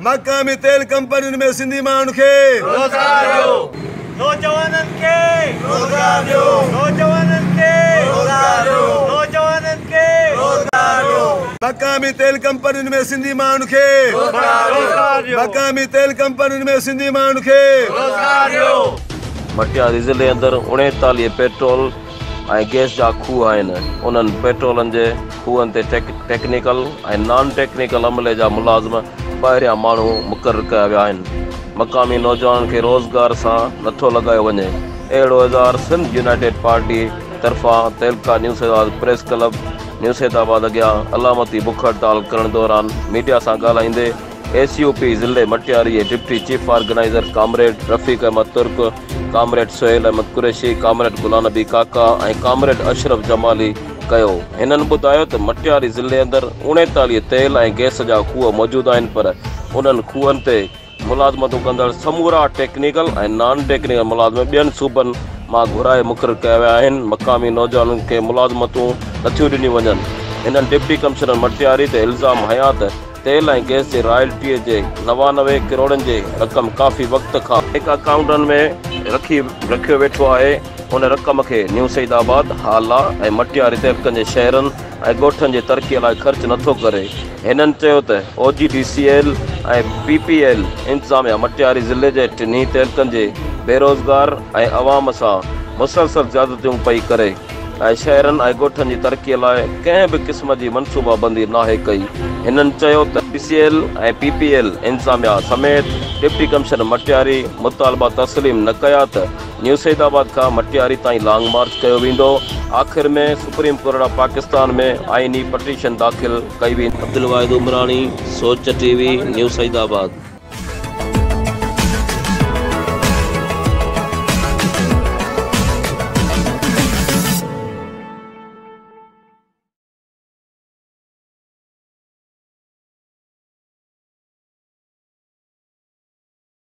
मक़ामी तेल कंपनियुनि में सिंधी माण्हुनि खे रोज़गार ॾियो, नौजवाननि खे रोज़गार ॾियो, नौजवाननि खे रोज़गार ॾियो, नौजवाननि खे रोज़गार ॾियो। मक़ामी तेल कंपनियुनि में सिंधी माण्हुनि खे रोज़गार ॾियो, मक़ामी तेल कंपनियुनि में सिंधी माण्हुनि खे रोज़गार ॾियो। मटियारी ज़िले अंदरि 39 पेट्रोल ऐं गैस जा खूह आहिनि। उन्हनि पेट्रोलनि जे खूहनि ते टेक्निकल ऐं नॉन टेक्निकल अमले जा मुलाज़िम ॿाहिरियां माण्हू मुक़ररु कया विया आहिनि। मक़ामी नौजवाननि खे रोज़गार सां नथो लॻायो वञे, अहिड़ो इज़हार सिंध यूनाइटेड पार्टी तरफ़ां तहलका news press club news Hyderabad अॻियां अलामती बुख हड़ताल करण दौरान मीडिया सां ॻाल्हाईंदे SUP ज़िले मटियारी जे डिप्टी चीफ ऑर्गेनाइज़र कामरेड रफ़ीक अहमद तुर्क, कामरेड सुहेल अहमद कुरैशी, कामरेड गुलाम नबी काका ऐं कामरेड अशरफ जमाली कयो। हिननि ॿुधायो त मटियारी ज़िले अंदरि 39 तेल ऐं गैस जा खूह मौजूदु आहिनि, पर उन्हनि खूहनि ते मुलाज़मतूं कंदड़ समूरा टेक्निकल ऐं नॉन टेक्निकल मुलाज़िम ॿियनि सूबनि मां घुराए मुक़ररु कया विया आहिनि। मक़ामी नौजवाननि खे मुलाज़मतूं नथियूं ॾिनियूं वञनि। हिननि डिप्टी कमिश्नर मटियारी ते इल्ज़ाम हया त तेल ऐं गैस जे रॉयल्टीअ जे 99 करोड़नि जे रक़म काफ़ी वक़्त खां हिकु अकाउंटनि में रखियो वेठो आहे। उन रक़म खे न्यू सईदाबाद, हाला ऐं मटियारी तहलकनि जे शहरनि ऐं ॻोठनि जे तरक़ीअ लाइ ख़र्च नथो करे। हिननि चयो त OGDCL ऐं PPL इंतिज़ामिया मटियारी ज़िले जे टिन्ही तहलकनि जे बेरोज़गार ऐं अवाम सां मुसलसल ज़्यादतियूं पई करे ऐं शहरनि ऐं ॻोठनि जी तरक़ीअ लाइ कंहिं बि क़िस्म जी मनसूबाबंदी नाहे कई। हिननि चयो त DCL ऐं PPL इंतिज़ामिया समेत डिप्टी कमिश्नर मटियारी मुतालबा तस्लीम न कया त न्यू सईदाबाद खां मटियारी ताईं लॉन्ग मार्च कयो वेंदो। आख़िर में सुप्रीम कोर्ट ऑफ पाकिस्तान में आइनी पटिशन दाख़िल कई वेंदी। अब्दुल वाहिद उमरानी, सोच TV, न्यू सईदाबाद।